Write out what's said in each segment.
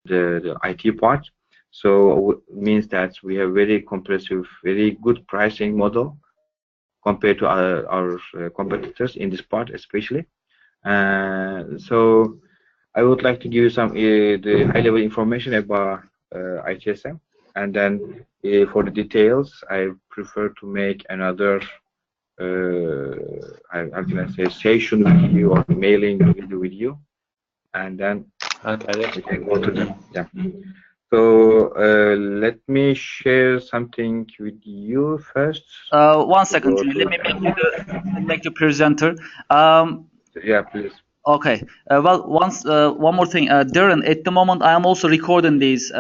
the IT part. So means that we have very comprehensive, very good pricing model compared to our competitors in this part, especially. So I would like to give you some the high-level information about ITSM, and then for the details, I prefer to make another how can I say session with you or mailing video with you, and then we can go to them. Yeah. So let me share something with you first. 1 second, Julie. Let me make you presenter. Yeah, please. Okay. Well, one more thing, Darren. At the moment, I am also recording this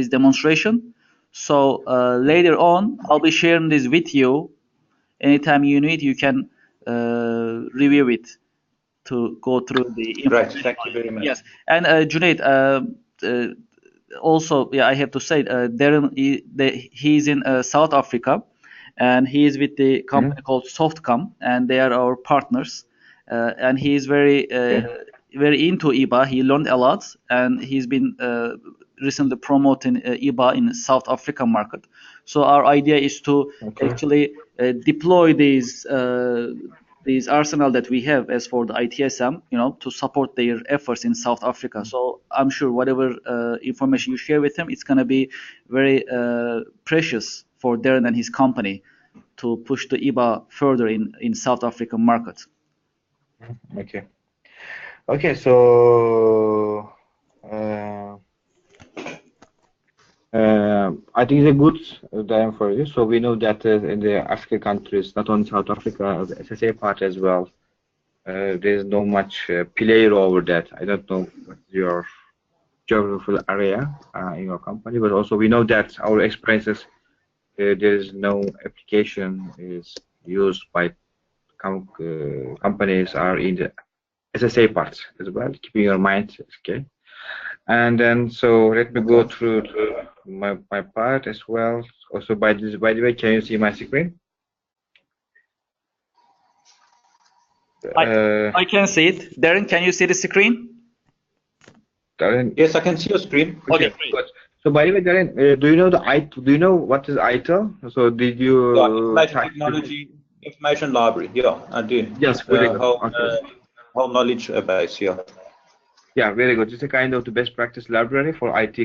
demonstration. So later on, I'll be sharing this with you. Anytime you need, you can review it to go through the information. Right. Thank you very much. Yes. And Junaid, also, yeah, I have to say, Darren, he's in South Africa, and he is with the company called Softkom, and they are our partners. And he is very into eBA. He learned a lot, and he's been recently promoting eBA in the South African market. So our idea is to actually deploy these arsenal that we have as for the ITSM, to support their efforts in South Africa. So I'm sure whatever information you share with him, it's going to be very precious for Darren and his company to push the eBA further in South African market. Okay, so I think it's a good time for you. So we know that in the African countries, not only South Africa, the SSA part as well, there's no much player over that. I don't know what's your geographical area in your company, but also we know that our experiences, there is no application is used by companies are in the SSA parts as well, keeping your mind, okay. And then so let me go through to my part as well. Also by the way, can you see my screen? I can see it. Darren, can you see the screen? Darren, yes, I can see your screen. Okay, good. So by the way, Darren, do you know do you know what is ITIL? So did you? Technology Information Library. Yeah, I do. Yes, very good. Whole knowledge base. Yeah. Yeah, very good. It's a kind of the best practice library for IT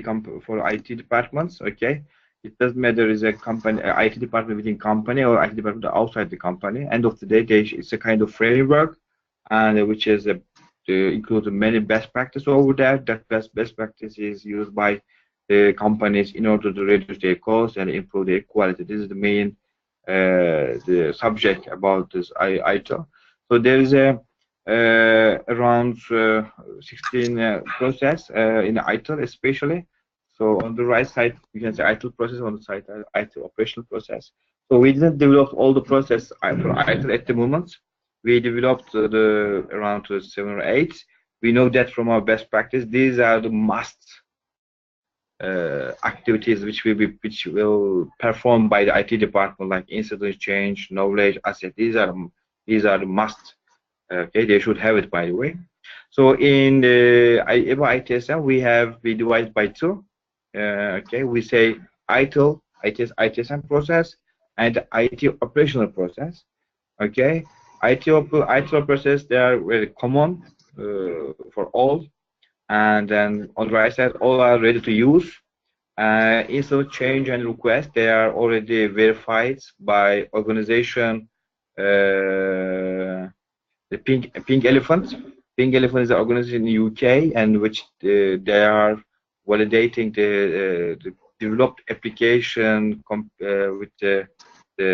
departments. Okay, it doesn't matter is a company, IT department within company or IT department outside the company. End of the day, it's a kind of framework, and which is includes many best practice over there. That best practice is used by companies in order to reduce their costs and improve their quality. This is the main the subject about this ITIL. So there is a around 16 process in ITIL especially. So on the right side you can say ITIL process, on the side ITIL operational process. So we didn't develop all the process for ITIL at the moment. We developed the around 7 or 8. We know that from our best practice. These are the must activities which will perform by the IT department, like incident change, knowledge, asset. These are the must. Okay, they should have it, by the way. So in the eBA ITSM, we divide by 2. Okay, we say ITIL, ITSM process, and IT operational process. Okay, ITIL process, they are very common for all, and then on the right side, all are ready to use. Incident change and request, they are already verified by organization. The Pink Elephant. Pink Elephant is an organization in the UK, and which they are validating the developed application with the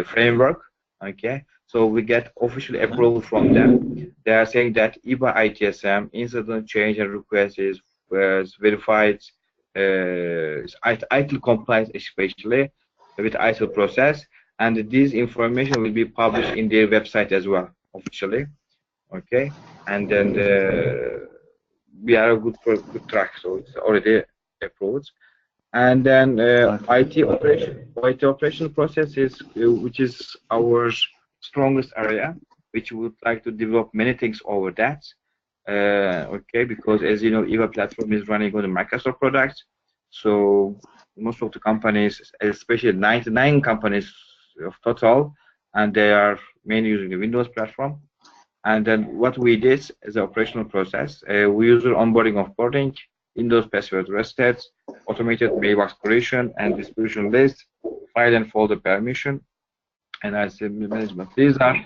framework. Okay, so we get official approval from them. They are saying that eBA ITSM incident change and request is verified. ITIL compliance, especially with ITIL process, and this information will be published in their website as well officially. Okay, and then we are a good track, so it's already approved. And then IT operational process is which is our strongest area, which we would like to develop many things over that. Okay, because as you know, eBA platform is running on the Microsoft products. So most of the companies, especially 99 companies of total, and they are mainly using the Windows platform. And then what we did as an operational process, we use onboarding, offboarding, Windows password resets, automated mailbox creation and distribution list, file and folder permission, and ITSM management. These are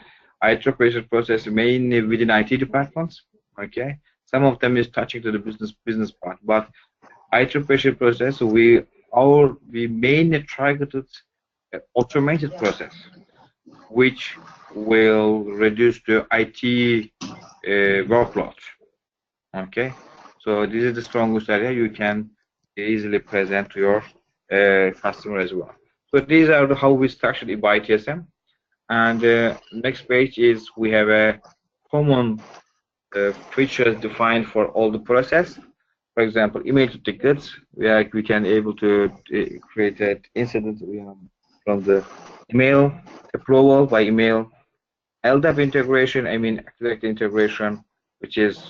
IT operation process mainly within IT departments. Okay, some of them is touching to the business part, but IT operation process we mainly targeted automated process, which will reduce the IT workload. Okay, so this is the strongest area you can easily present to your customer as well. So these are how we structured it by ITSM. And next page is we have a common features defined for all the process. For example, email to tickets, we can able to create an incident from the email approval by email, LDAP integration, I mean direct integration, which is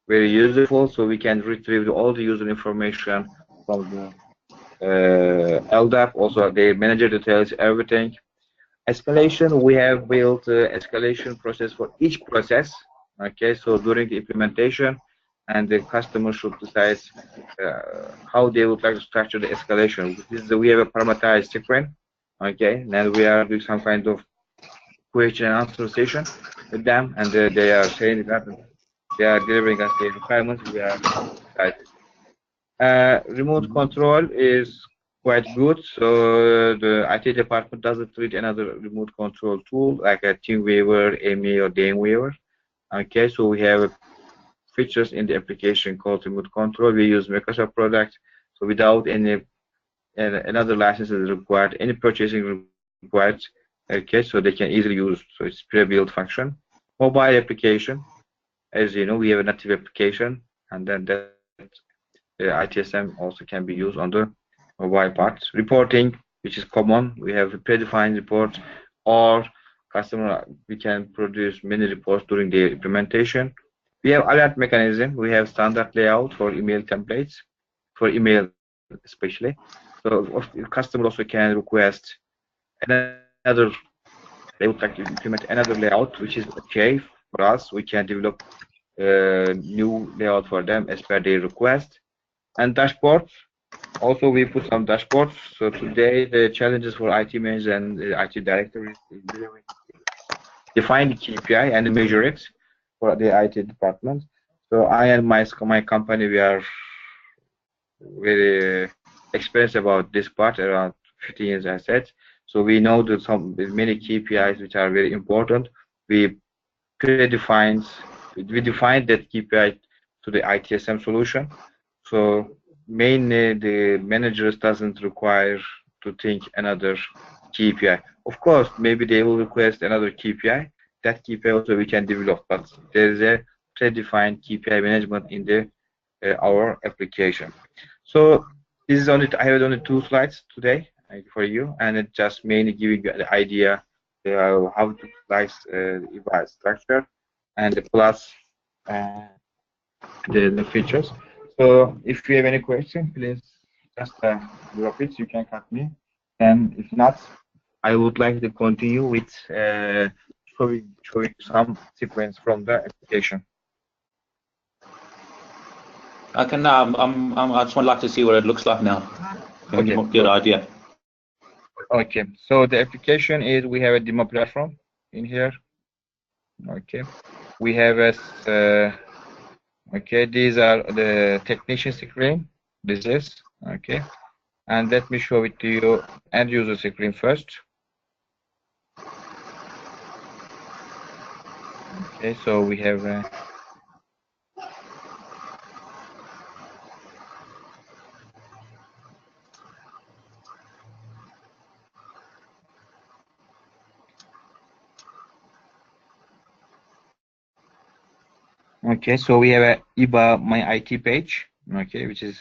very useful, so we can retrieve all the user information from the LDAP, also their manager details, everything. Escalation, we have built escalation process for each process. Okay, so during the implementation, and the customer should decide how they would like to structure the escalation. We have a parameterized screen. Okay, then we are doing some kind of question and answer session with them, and they are saying that they are delivering us the requirements. We are excited. Remote control is quite good. So the IT department doesn't treat another remote control tool like a TeamViewer, AMI, or DameViewer. Okay, so we have features in the application called remote control. We use Microsoft product, so without any another license is required, any purchasing required. Okay, so they can easily use. So it's pre-built function. Mobile application, as you know, we have a native application, and then that ITSM also can be used on the mobile part. Reporting, which is common, we have a predefined report, or customer, we can produce many reports during the implementation. We have alert mechanism. We have standard layout for email templates, for email especially. So customer also can request another, they would like to implement another layout, which is okay for us. We can develop a new layout for them as per their request. And dashboards, also we put some dashboards. So today the challenges for IT manager and IT director is define the KPI and measure it for the IT department. So I and my company, we are very experienced about this part, around 15 years I said. So we know that many KPIs which are very important. We define that KPI to the ITSM solution. So mainly the managers doesn't require to think another KPI. Of course, maybe they will request another KPI. That KPI also we can develop, but there is a predefined KPI management in the our application. So this is only, I have only 2 slides today for you, and it just mainly giving you the idea how to slice eBA structure and the plus the features. So if you have any question, please just drop it. You can cut me, and if not, I would like to continue with showing some sequence from the application. I can. I just would like to see what it looks like now. Okay. Good idea. Okay. So the application is, we have a demo platform in here. Okay. We have a okay. These are the technician screen. This is okay. And let me show it to you end user screen first. Okay. So we have okay, so we have a eBA My IT page, okay, which is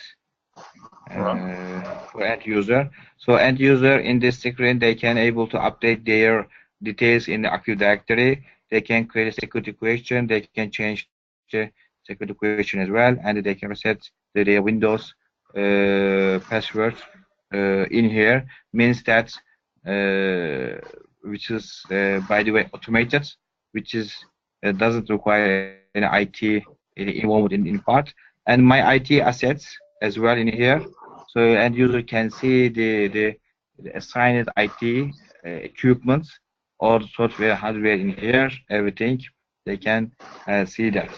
for end user. So end user in this screen, they can able to update their details in the Active Directory. They can create a security question. They can change the security question as well, and they can reset their Windows password in here. Means that which is by the way automated, which is doesn't require any IT involved in part, and my IT assets as well in here. So end user can see the assigned IT equipment or software hardware in here, everything they can see that.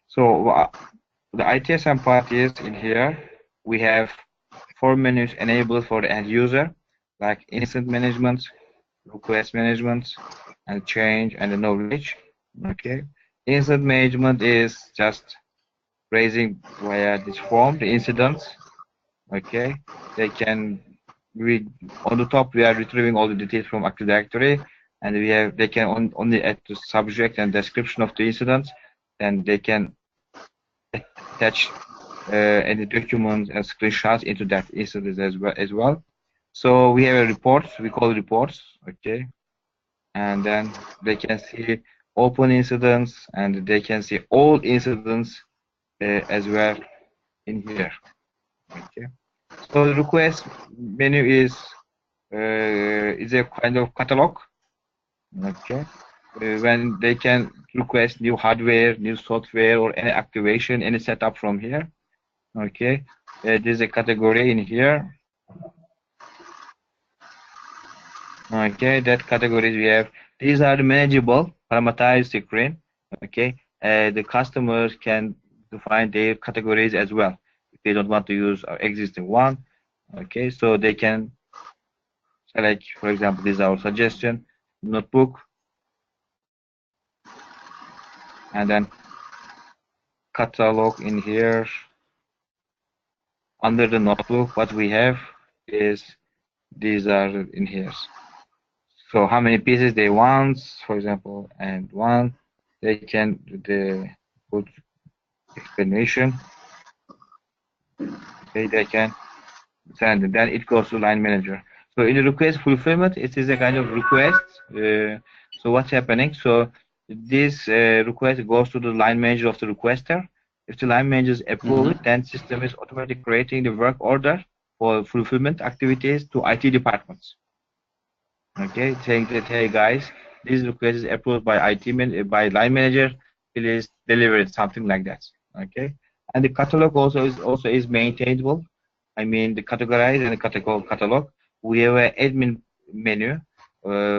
So the ITSM part is in here. We have 4 menus enabled for the end user, like incident management, request management, and change and the knowledge. Okay, incident management is just raising via this form the incidents. Okay, they can read on the top. We are retrieving all the details from Active Directory, and they can only add the subject and description of the incident, and they can attach any documents and screenshots into that incident as well. So we have a report. We call it reports. Okay, and then they can see open incidents, and they can see all incidents as well in here. Okay, so the request menu is a kind of catalog. Okay, when they can request new hardware, new software, or any activation, any setup from here. Okay, there's a category in here. Okay, that categories we have. These are the manageable parameterized screen. Okay, the customers can define their categories as well if they don't want to use our existing one. Okay, so they can select, for example, this is our suggestion notebook, and then catalog in here. Under the notebook, what we have is these are in here. So how many pieces they want, for example, and one, they can put explanation. Okay, they can send, and then it goes to line manager. So in the request fulfillment, it is a kind of request. So what's happening? So this request goes to the line manager of the requester. If the line manager approves it, then system is automatically creating the work order for fulfillment activities to IT departments. Okay, saying that, hey guys, this request is approved by by line manager, please deliver it, something like that. Okay, and the catalog also is maintainable. I mean, the categorize and the catalog. We have an admin menu,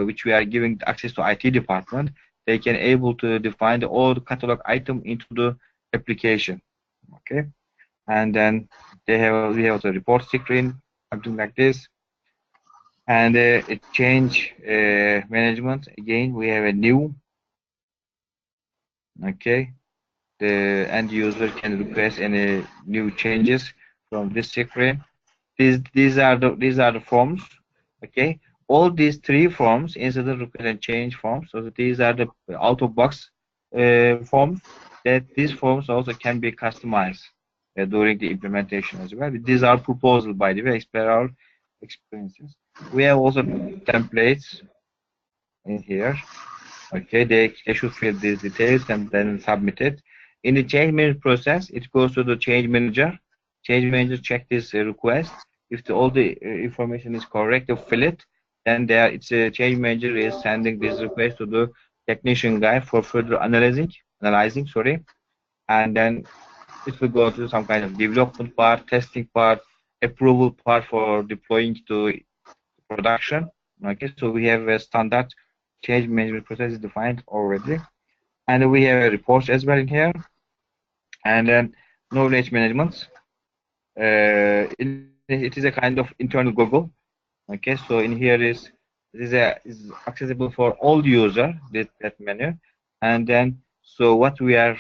which we are giving access to IT department. They can able to define all the catalog item into the application. Okay, and then we have the report screen, something like this. And it change management, again we have a new. Okay, the end user can request any new changes from this screen. These are the forms. Okay, all these 3 forms, incident, request, and change forms. So these are the out of box forms. That these forms also can be customized during the implementation as well. These are proposals, by the way, as per our experiences. We have also templates in here. Okay, they should fill these details and then submit it. In the change management process, it goes to the change manager. Change manager check this request. If all the information is correct to fill it, then it's a change manager is sending this request to the technician guy for further analyzing, and then it will go to some kind of development part, testing part, approval part for deploying to production. Okay, so we have a standard change management process is defined already, and we have a report as well in here, and then knowledge management. It is a kind of internal Google. Okay, so in here is accessible for all user, that menu, and then so what we are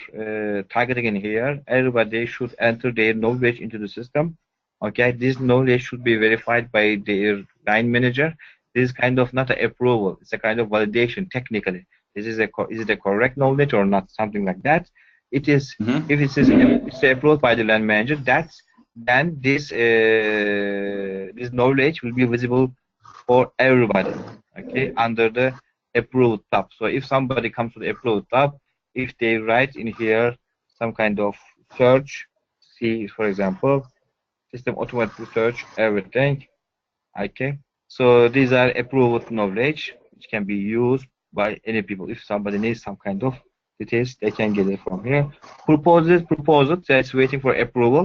targeting in here, everybody should enter their knowledge into the system. Okay, this knowledge should be verified by their line manager. This is kind of not an approval; it's a kind of validation technically. Is it a correct knowledge or not? Something like that. It is. If it's approved by the line manager, then this knowledge will be visible for everybody. Okay, under the approved tab. So if somebody comes to the approved tab, if they write in here some kind of search, see, for example, system automatic search, everything. Okay, so these are approved knowledge which can be used by any people. If somebody needs some kind of details, they can get it from here. Proposed, that's waiting for approval,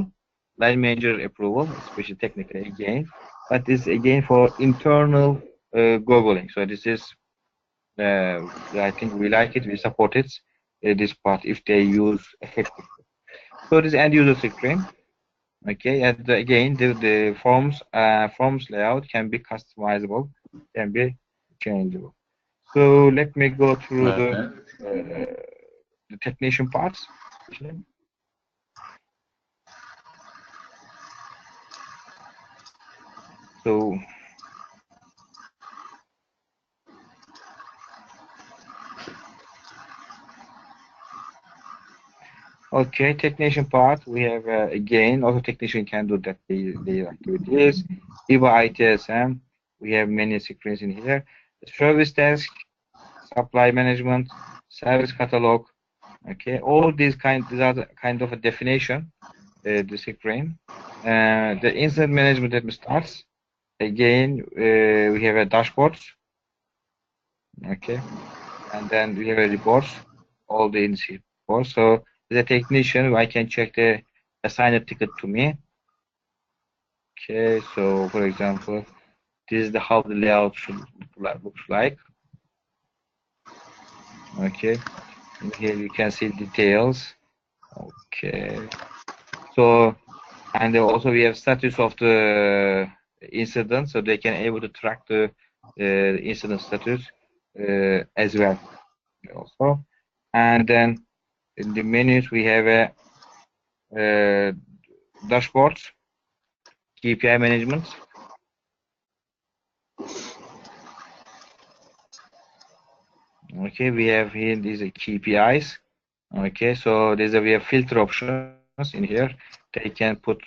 line manager approval, especially technically again. But this again for internal googling. So this is, I think we like it, we support it, this part if they use effectively. So this end user screen. Okay, and again, the forms layout can be customizable, can be changeable. So let me go through the technician parts. So okay, technician part, we have again, also technician can do that the activities. eBA ITSM, we have many screens in here. Service desk, supply management, service catalog. Okay, all these are the kind of a definition, the screen. The incident management that starts. Again, we have a dashboard. Okay, and then we have a report, all the incident reports. So as a technician, I can check the assigned ticket to me. Okay, so for example, this is how the layout should looks like. Okay, and here you can see details. Okay, so and also we have status of the incident, so they can able to track the incident status as well. Also, and then in the menus we have a dashboard, KPI management. Okay, we have here these KPIs. Okay, so we have filter options in here. They can put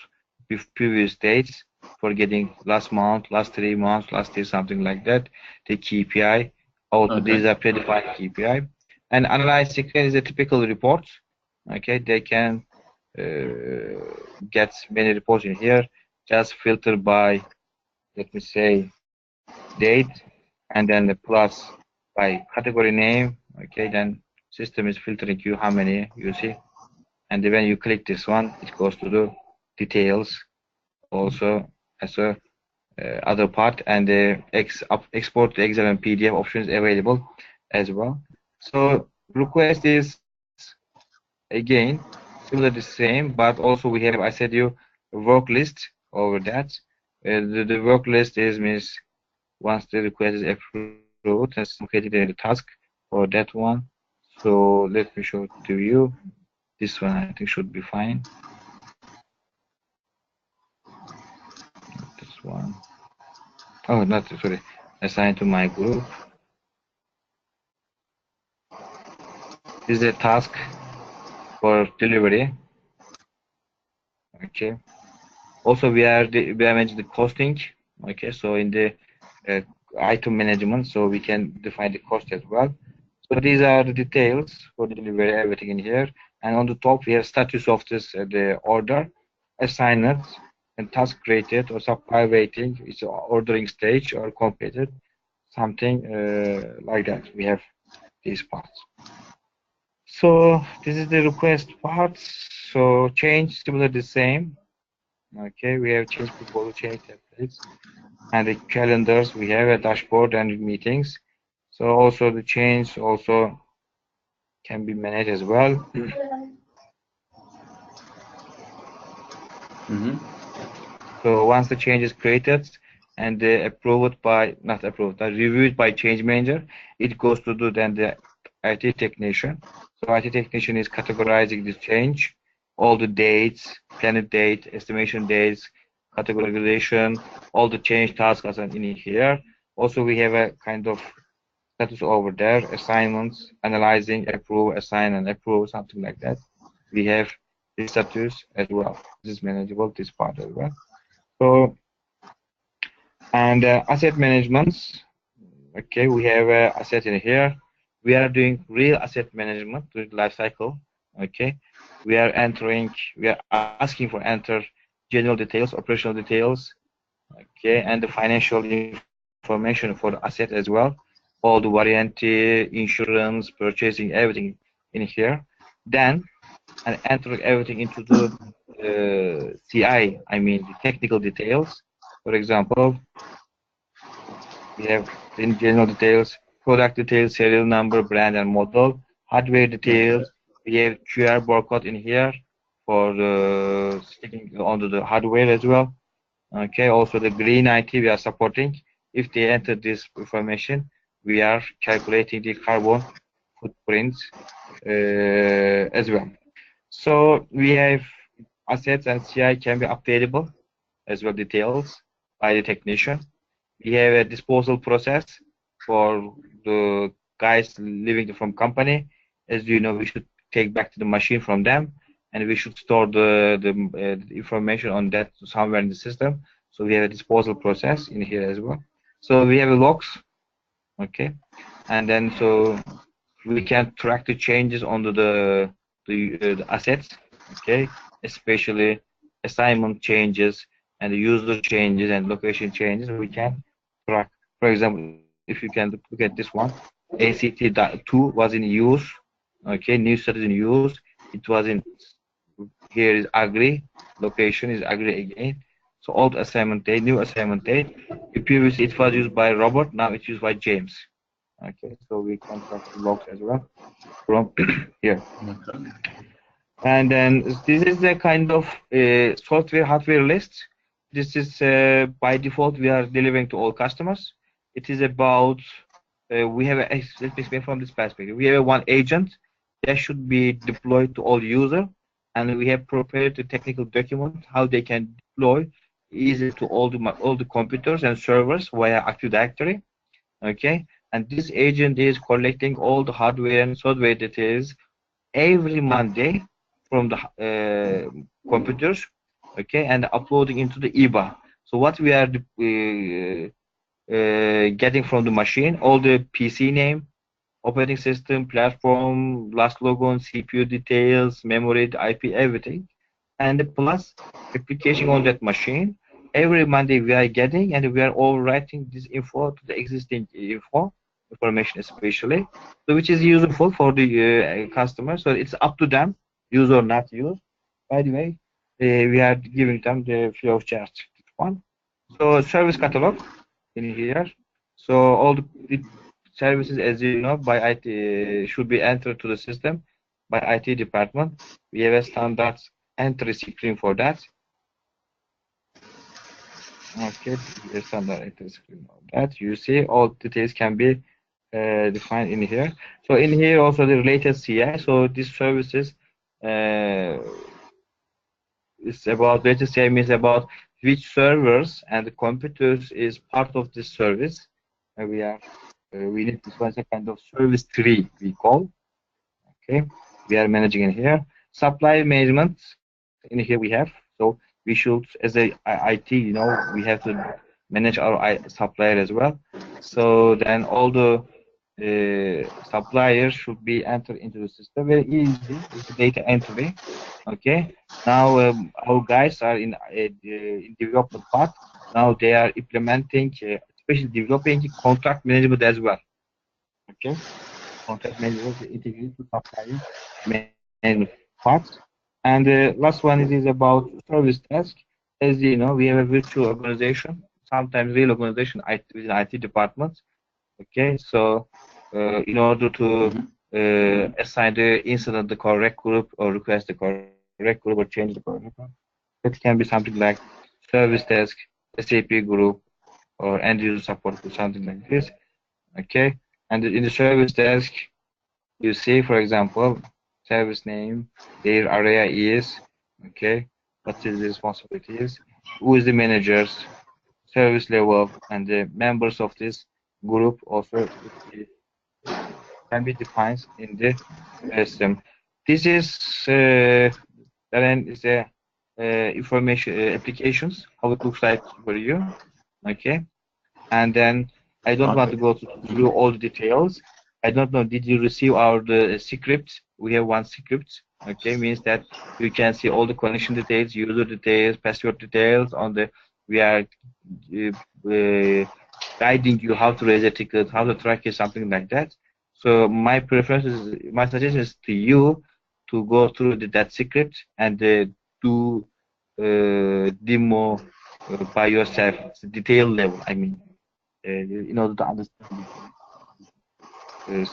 previous dates for getting last month, last 3 months, last year, something like that. The KPI. Also, these are predefined KPI. And analyze screen is a typical report. Okay, they can get many reports in here. Just filter by, let me say, date, and then the plus by category name. Okay, then system is filtering you how many you see, and when you click this one, it goes to the details also as a other part, and the export to Excel and PDF options available as well. So request is again similar the same, but also we have, I said you, a work list over that. The work list is means once the request is approved, has created a task for that one. So let me show it to you. This one I think should be fine. This one. Oh, not sorry. Assigned to my group. This is a task for delivery. Okay. Also, we are managing the costing. Okay, so in the item management, so we can define the cost as well. So these are the details for the delivery, everything in here. And on the top, we have status of this the order, assignment, and task created or supply waiting. It's ordering stage or completed, something like that. We have these parts. So this is the request parts. So change similar the same. Okay, we have change proposal, change templates, and the calendars. We have a dashboard and meetings. So also the change also can be managed as well. So once the change is created and reviewed by change manager, it goes to do then the IT technician. So IT technician is categorizing the change, all the dates, planned date, estimation dates, categorization, all the change tasks are in here. Also, we have a kind of status over there, assignments, analyzing, approve, assign, and approve, something like that. We have the status as well. This is manageable, this part as well. So, and asset management. Okay, we have asset in here. We are doing real asset management during the life cycle. Okay, we are asking for enter general details, operational details, okay, and the financial information for the asset as well, all the warranty, insurance, purchasing, everything in here. Then and enter everything into the I mean the technical details. For example, we have in general details, product details, serial number, brand and model, hardware details. We have QR barcode in here for sticking onto the hardware as well. Okay, also the green IT we are supporting. If they enter this information, we are calculating the carbon footprints as well. So we have assets and CI can be updatable as well details by the technician. We have a disposal process for the guys leaving from company. As you know, we should take back to the machine from them, and we should store the information on that somewhere in the system. So we have a disposal process in here as well. So we have a logs, okay, and then so we can track the changes onto the assets, okay, especially assignment changes and the user changes and location changes. We can track. For example, if you can look at this one, ACT2 was in use, okay, new set is in use. It was in here is agree, location is agree again. So old assignment date, new assignment date. Previously it was used by Robert, now it's used by James. Okay, so we can track the logs as well from here. And then this is a kind of software hardware list. This is by default we are delivering to all customers. It is about we have a, let me explain from this perspective. We have a one agent that should be deployed to all user, and we have prepared the technical document how they can deploy easy to all the computers and servers via Active Directory. Okay, and this agent is collecting all the hardware and software details every Monday from the computers, okay, and uploading into the eBA. So what we are getting from the machine, all the PC name, operating system, platform, last logon, CPU details, memory, the IP, everything, and plus application on that machine. Every Monday we are getting, and we are overwriting this info to the existing information especially, so which is useful for the customer. So it's up to them, use or not use. By the way, we are giving them the free of charge one. So service catalog in here. So all the services, as you know, by IT should be entered to the system by IT department. We have a standard entry screen for that. Okay, the standard entry screen on that. You see all details can be defined in here. So in here also the related CI. So these services is about latest CI means about which servers and the computers is part of this service. And we need this one a kind of service tree we call. Okay, we are managing in here. Supply management in here we have. So we should, as a IT, you know, we have to manage our supplier as well. So then all the suppliers should be entered into the system very easy with the data entry. Okay, now our guys are in development part. Now they are implementing, especially developing contract management as well. Okay, contract management integrated to supplier management parts. And the last one is about service desk. As you know, we have a virtual organization, sometimes real organization within IT departments. Okay, so in order to assign the incident the correct group or request the correct group or change the correct group, it can be something like service desk, SAP group, or end user support or something like this. Okay, and in the service desk, you see, for example, service name, their area is, okay, what is the responsibilities, who is the managers, service level, and the members of this group also can be defined in the system. This is then is the information applications, how it looks like for you, okay. And then I don't want to go through all the details. I don't know, did you receive our the script? We have one script Okay, means that you can see all the connection details, user details, password details on the. We are guiding you how to raise a ticket, how to track it, something like that. So my preference is, my suggestion is to you to go through that script and do demo by yourself. It's a detail level. I mean, in order to understand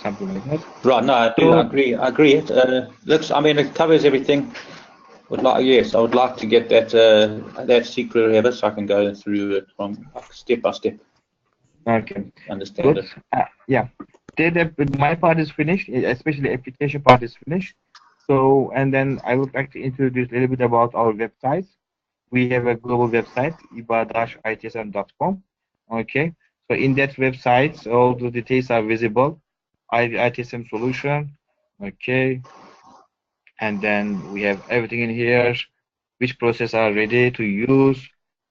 something like that. Right. No, I do agree. I agree. It looks. I mean, it covers everything. Would like. Yes, I would like to get that that secret ever, so I can go through it from step by step. Okay. Understand Good. it. Yeah. My part is finished, especially application part is finished. So, and then I would like to introduce a little bit about our website. We have a global website, eba-itsm.com. Okay. So in that website, all the details are visible. ITSM solution. Okay. And then we have everything in here, which process are ready to use,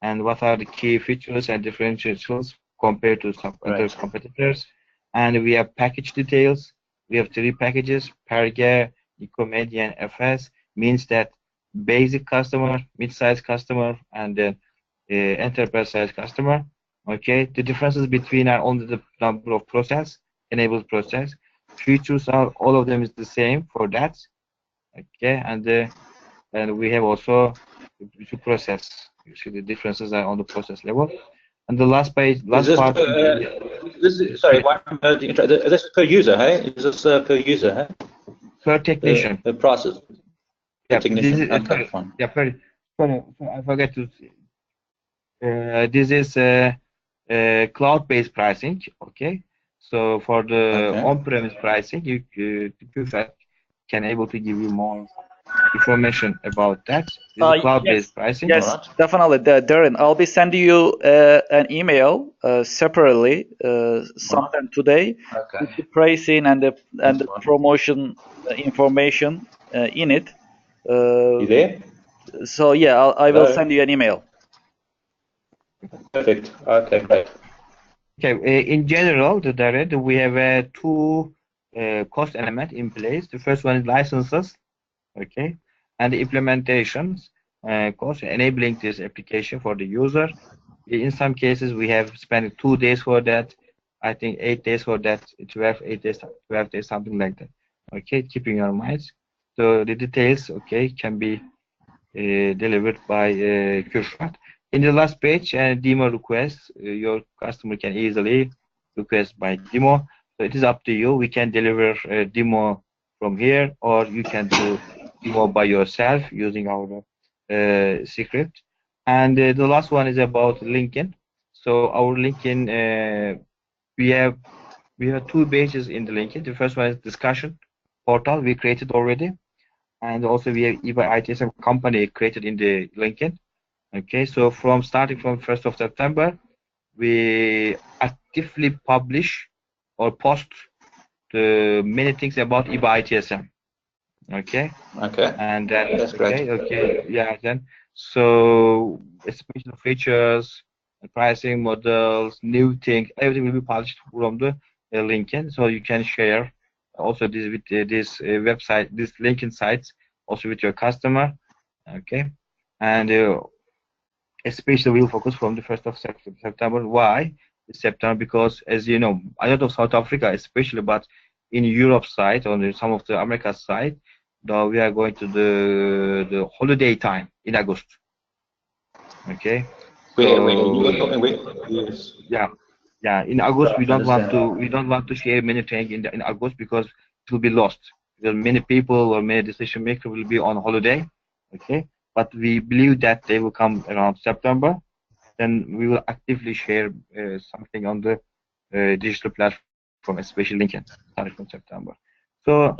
and what are the key features and differentiations compared to some other competitors. And we have package details. We have 3 packages: Perga, Ecomedia, and FS. Means that basic customer, mid-size customer, and then enterprise size customer. Okay, the differences between are only the number of process, enabled process. Features are all of them is the same for that. Okay, and we have also to process. You see the differences are on the process level. And the last page, last part. This is, sorry, this is per user, hey? Is this per user, hey? Per technician. The prices. Yeah, technician. This is, okay, fine. Yeah, sorry, I forget to. This is cloud-based pricing. Okay, so for the on-premise pricing, you can able to give you more information about that. This is cloud-based pricing. Yes, definitely, Darren. I'll be sending you an email separately sometime today with the pricing and the promotion information in it. You there? So yeah, I will send you an email. Perfect. Okay, great. Okay, in general, Darren, we have 2 cost elements in place. The first one is licenses. Okay, and the implementations cost enabling this application for the user. In some cases, we have spent 2 days for that. I think 8 days for that. 8 days, 12 days, something like that. Okay, keeping your minds. So the details, okay, can be delivered by Kürşat. In the last page, demo request, your customer can easily request by demo. So it is up to you. We can deliver a demo from here, or you can do demo by yourself using our script. And the last one is about LinkedIn. So our LinkedIn, we have 2 pages in the LinkedIn. The first one is discussion portal we created already, and also we have eBA ITSM company created in the LinkedIn. Okay, so starting from 1st of September, we actively publish or post the many things about eBA ITSM. Okay. Okay. And then that's great. Okay, yeah. Then so special features, pricing models, new things, everything will be published from the LinkedIn, so you can share also this with this website, this LinkedIn sites, also with your customer. Okay, and especially we'll focus from the 1st of September. Why September? Because as you know, a lot of South Africa, especially, but in Europe side, on some of the America side, though we are going to the holiday time in August. Okay. Yes. Yeah. In August, we don't want to share many things in August because it will be lost. Because many people or many decision makers will be on holiday. Okay. But we believe that they will come around September. Then we will actively share something on the digital platform, especially LinkedIn, starting from September. So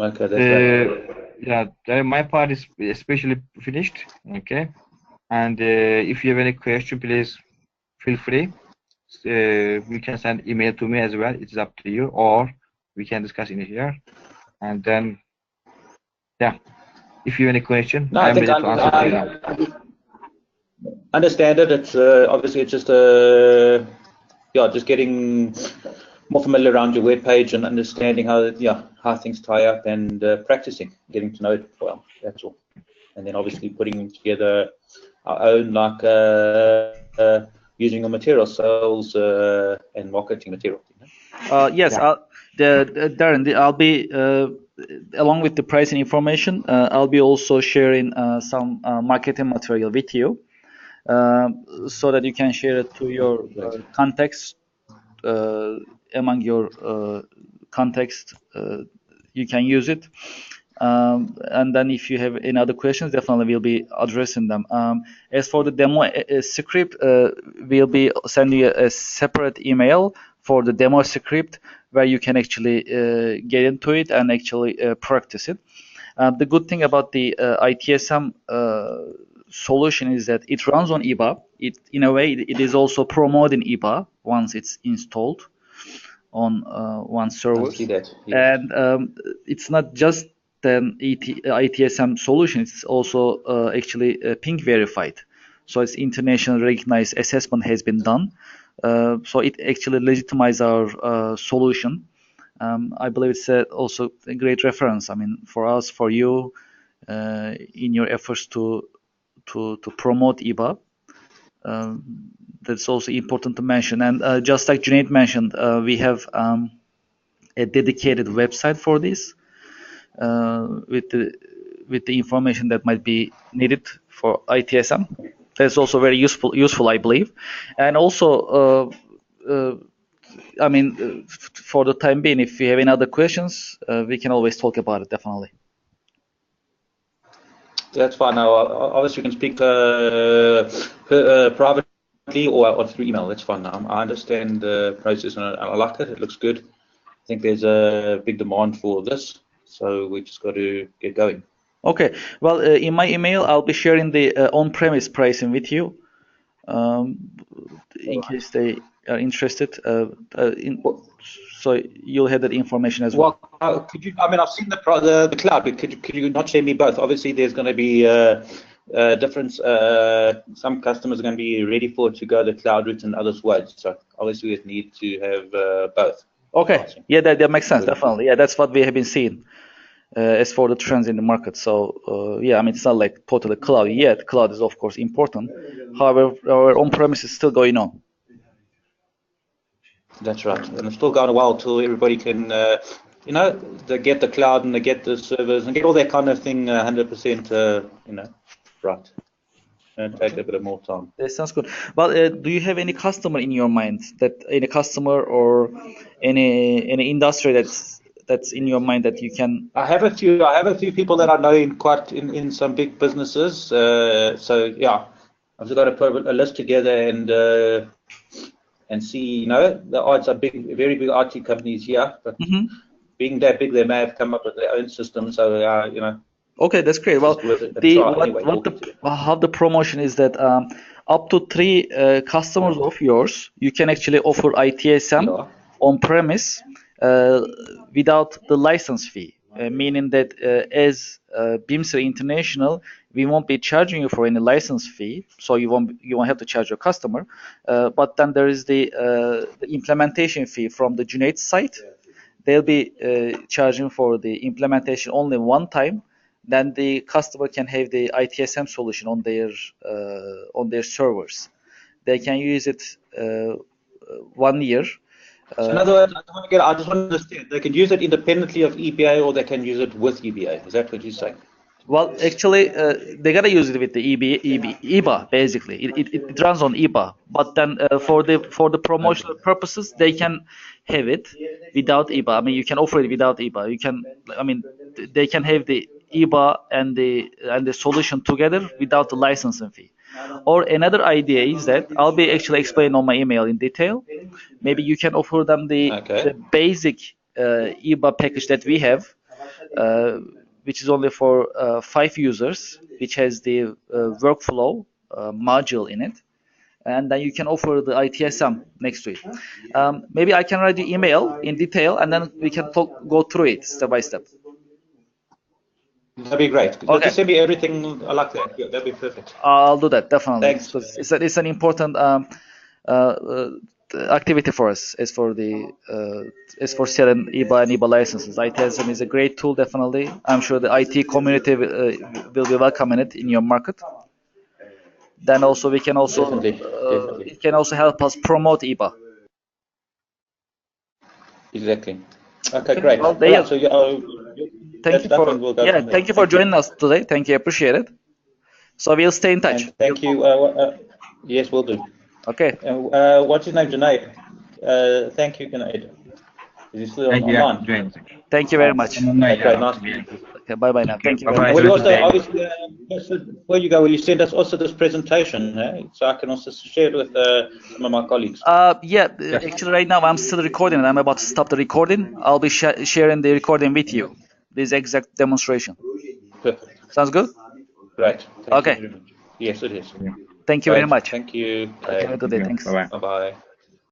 my part is especially finished. Okay, and if you have any question, please feel free. You can send email to me as well. It's up to you, or we can discuss in here. And then, if you have any question, I'm ready to answer to you now. Understand it. It's obviously it's just just getting more familiar around your web page and understanding how things tie up and practicing, getting to know it well. That's all. And then obviously putting together our own using the material sales and marketing material. Yes, Darren, I'll be along with the pricing information. I'll be also sharing some marketing material with you, so that you can share it to your context. Among your context, you can use it. And then if you have any other questions, definitely we'll be addressing them. As for the demo script, we'll be sending you a separate email for the demo script where you can actually get into it and actually practice it. The good thing about the ITSM solution is that it runs on eBA. In a way, it is also promoting eBA once it's installed on one server. I see that. Yes. And it's not just an ITSM solution, it's also actually ping verified. So it's international recognized assessment has been done. So it actually legitimizes our solution. I believe it's also a great reference. I mean, for us, for you, in your efforts to promote eBA. That's also important to mention. And just like Junaid mentioned, we have a dedicated website for this with the information that might be needed for ITSM. That's also very useful, I believe. And also, I mean, for the time being, if you have any other questions, we can always talk about it, definitely. That's fine. Now, obviously, you can speak privately or through email. That's fine. I understand the process and I like it. It looks good. I think there's a big demand for this, so we just got to get going. Okay. Well, in my email, I'll be sharing the on-premise pricing with you, in case they are interested. So you'll have that information as well. Could you? I mean, I've seen the cloud, but could you not share me both? Obviously, there's going to be difference. Some customers are going to be ready for it to go the cloud route, and others won't. So obviously, we need to have both. Okay. Yeah, that makes sense. Definitely. Yeah, that's what we have been seeing as for the trends in the market. So yeah, I mean, it's not like totally cloud yet. Cloud is of course important. However, our on-premise is still going on. That's right, and it's still going a while till everybody can, they get the cloud and they get the servers and get all that kind of thing 100%, right. And take a bit of more time. That sounds good. Well, do you have any customer in your mind, any customer or any industry that's in your mind that you can? I have a few people that I know in some big businesses. So yeah, I've just got to put a list together and see, the odds are big, very big IT companies here, but being that big, they may have come up with their own system. So, Okay, that's great. Well, how the promotion is that up to 3 customers of yours, you can actually offer ITSM on premise without the license fee. Meaning that as BIMSER International, we won't be charging you for any license fee, so you won't have to charge your customer. But then there is the implementation fee from the Junaid's site. They'll be charging for the implementation only one time. Then the customer can have the ITSM solution on their servers. They can use it 1 year. So in other words, I just want to understand. They can use it independently of eBA, or they can use it with eBA. Is that what you're saying? Well, actually, they gotta use it with the eBA basically. It runs on eBA, but then for the promotional purposes, they can have it without eBA. I mean, you can offer it without eBA. They can have the eBA and the solution together without the licensing fee. Or another idea is that I'll be actually explaining on my email in detail. Maybe you can offer them the basic eBA package that we have, which is only for 5 users, which has the workflow module in it. And then you can offer the ITSM next to it. Maybe I can write you email in detail, and then we can go through it step by step. That'd be great. Okay. Just send me everything. I like that. Yeah, that'd be perfect. I'll do that definitely. Thanks. It's an important activity for us as for selling eBA and eBA licenses. ITSM is a great tool, definitely. I'm sure the IT community will be welcoming it in your market. Then also we can also Definitely. it can also help us promote eBA. Exactly. Okay, great. Well, All right, so thank you for thank you for joining us today. Thank you, appreciate it. So we'll stay in touch. And thank you. Yes, we'll do. Okay. What's his name, Junaid? Thank you, Junaid. Is he still online? Thank you very much. Okay, nice. Okay, bye bye now. Thank you very Bye-bye. much. Will you also, obviously, before you go, will you send us also this presentation, so I can also share it with some of my colleagues? Yeah, actually right now I'm still recording. I'm about to stop the recording. I'll be sharing the recording with you. This exact demonstration. Perfect. Sounds good? Great. Thank Okay. you very much. Yes, it is. Thank you very Great. much. Thank you. Okay, have a good day. Thanks. Bye-bye. Bye-bye.